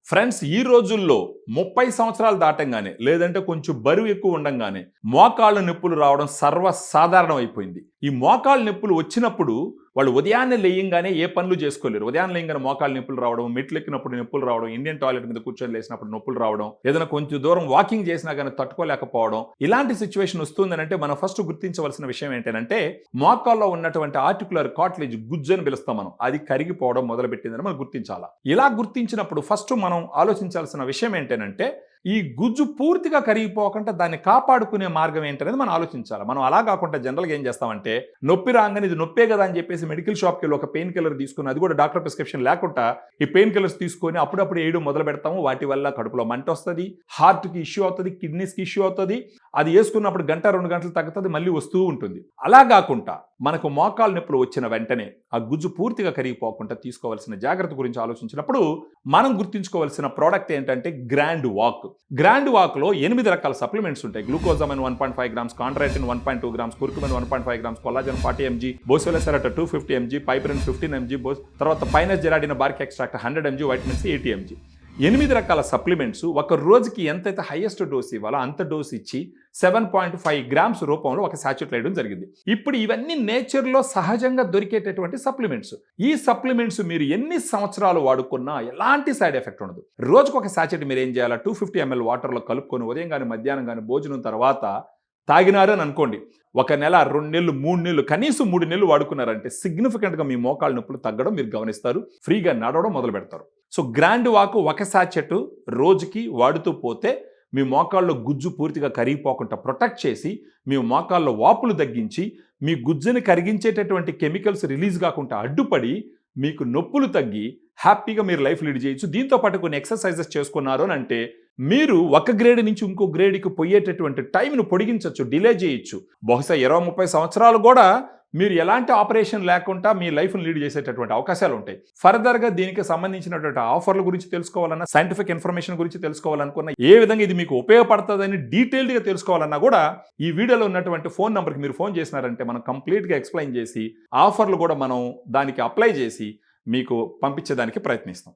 Friends ఈ రోజుల్లో 30 సంవత్సరాలు దాటంగానే లేదంటే కొంచెం బరువు ఎక్కువ ఉండంగానే మోకాళ్ళ నొప్పులు రావడం సర్వసాధారణం అయిపోయింది. ఈ మోకాళ్ళ నొప్పులు వచ్చినప్పుడు వాళ్ళు ఉదయాన్నే లేయంగానే ఏ పనులు చేసుకోలేరు. ఉదయాన్నే లేయంగానే మోకాళ్ళ నొప్పులు రావడం, మెట్లు ఎక్కినప్పుడు నొప్పులు రావడం, ఇండియన్ టాయిలెట్ మీద కూర్చొని లేసినప్పుడు నొప్పులు రావడం, ఏదైనా కొంచెం దూరం వాకింగ్ చేసినా కానీ తట్టుకోలేకపోవడం, ఇలాంటి సిచ్యువేషన్ వస్తుందనంటే మనం ఫస్ట్ గుర్తించవలసిన విషయం ఏంటంటే మోకాల్లో ఉన్నటువంటి ఆర్టికులర్ కార్టిలేజ్ గుజ్జు అని పిలుస్తాం మనం, అది కరిగిపోవడం మొదలుపెట్టిందని మనం గుర్తించాలా. ఇలా గుర్తించినప్పుడు ఫస్ట్ మనం ఆలోచించాల్సిన విషయం ఏంటంటే ఈ గుజ్జు పూర్తిగా కరిగిపోకుండా దాన్ని కాపాడుకునే మార్గం ఏంటనేది మనం ఆలోచించాలి. మనం అలా కాకుండా జనరల్గా ఏం చేస్తామంటే నొప్పి రాగానే ఇది నొప్పే కదా అని చెప్పేసి మెడికల్ షాప్కి వెళ్ళి ఒక పెయిన్ కిల్లర్ తీసుకుని, అది కూడా డాక్టర్ ప్రిస్క్రిప్షన్ లేకుండా ఈ పెయిన్ కిల్లర్స్ తీసుకొని అప్పుడప్పుడు వేయడం మొదలు పెడతాము. వాటి వల్ల కడుపులో మంట వస్తుంది, హార్ట్కి ఇష్యూ అవుతుంది, కిడ్నీస్కి ఇష్యూ అవుతుంది. అది వేసుకున్నప్పుడు గంట 2 గంటలు తగ్గుతుంది, మళ్ళీ వస్తూ ఉంటుంది. అలా కాకుండా మనకు మోకాలు నొప్పులు వచ్చిన వెంటనే ఆ గుజ్జు పూర్తిగా కరిగిపోకుండా తీసుకోవాల్సిన జాగ్రత్త గురించి ఆలోచించినప్పుడు మనం గుర్తుంచుకోవాల్సిన ప్రోడక్ట్ ఏంటంటే గ్రాండ్ వాక్. గ్రాండ్ వాక్లో 8 రకాల సప్లిమెంట్స్ ఉంటాయి. Glucosamine 1.5 grams, chondroitin 1.2 grams, curcumin 1.5 grams, collagen 40 mg, బోసోలెసెరట 250 mg, పైపరిన్ 15 mg, తర్వాత pinus gerardiana bark extract 100 mg, vitamin C 80 mg. 8 రకాల సప్లిమెంట్స్ ఒక రోజుకి ఎంతైతే హైయెస్ట్ డోస్ ఇవ్వాలో అంత డోస్ ఇచ్చి 7.5 గ్రామ్స్ రూపంలో ఒక సాచెట్ వేయడం జరిగింది. ఇప్పుడు ఇవన్నీ నేచర్లో సహజంగా దొరికేటటువంటి సప్లిమెంట్స్. ఈ సప్లిమెంట్స్ మీరు ఎన్ని సంవత్సరాలు వాడుకున్నా ఎలాంటి సైడ్ ఎఫెక్ట్ ఉండదు. రోజుకు ఒక సాచెట్ మీరు ఏం చేయాలా, 250 ml వాటర్లో కలుపుకొని ఉదయం కానీ మధ్యాహ్నం కానీ భోజనం తర్వాత తాగినారు అని అనుకోండి. 1 నెల, 2 నెలలు, 3 నెలలు, కనీసం 3 నెలలు వాడుకున్నారంటే సిగ్నిఫికెంట్గా మీ మోకాళ్ళ నొప్పులు తగ్గడం మీరు గమనిస్తారు. ఫ్రీగా నడవడం మొదలు పెడతారు. సో గ్రాండ్ వాక్ ఒక సాచెట్ రోజుకి వాడుతూ పోతే మీ మోకాళ్ళలో గుజ్జు పూర్తిగా కరిగిపోకుండా ప్రొటెక్ట్ చేసి మీ మోకాళ్ళలో వాపులు తగ్గించి మీ గుజ్జుని కరిగించేటటువంటి కెమికల్స్ రిలీజ్ కాకుండా అడ్డుపడి మీకు నొప్పులు తగ్గి హ్యాపీగా మీరు లైఫ్ లీడ్ చేయొచ్చు. దీంతో పాటు కొన్ని ఎక్సర్సైజెస్ చేసుకున్నారు అని అంటే మీరు ఒక గ్రేడ్ నుంచి ఇంకో గ్రేడ్కి పోయేటటువంటి టైంను పొడిగించవచ్చు, డిలే చేయొచ్చు. బహుశా 20-30 సంవత్సరాలు కూడా మీరు ఎలాంటి ఆపరేషన్ లేకుండా మీ లైఫ్ను లీడ్ చేసేటటువంటి అవకాశాలు ఉంటాయి. ఫర్దర్గా దీనికి సంబంధించినటువంటి ఆఫర్ల గురించి తెలుసుకోవాలన్నా, సైంటిఫిక్ ఇన్ఫర్మేషన్ గురించి తెలుసుకోవాలనుకున్నా, ఏ విధంగా ఇది మీకు ఉపయోగపడుతుందని డీటెయిల్డ్గా తెలుసుకోవాలన్నా కూడా ఈ వీడియోలో ఉన్నటువంటి ఫోన్ నెంబర్కి మీరు ఫోన్ చేసినారంటే మనం కంప్లీట్గా ఎక్స్ప్లెయిన్ చేసి ఆఫర్లు కూడా మనం దానికి అప్లై చేసి మీకు పంపించేదానికి ప్రయత్నిస్తాం.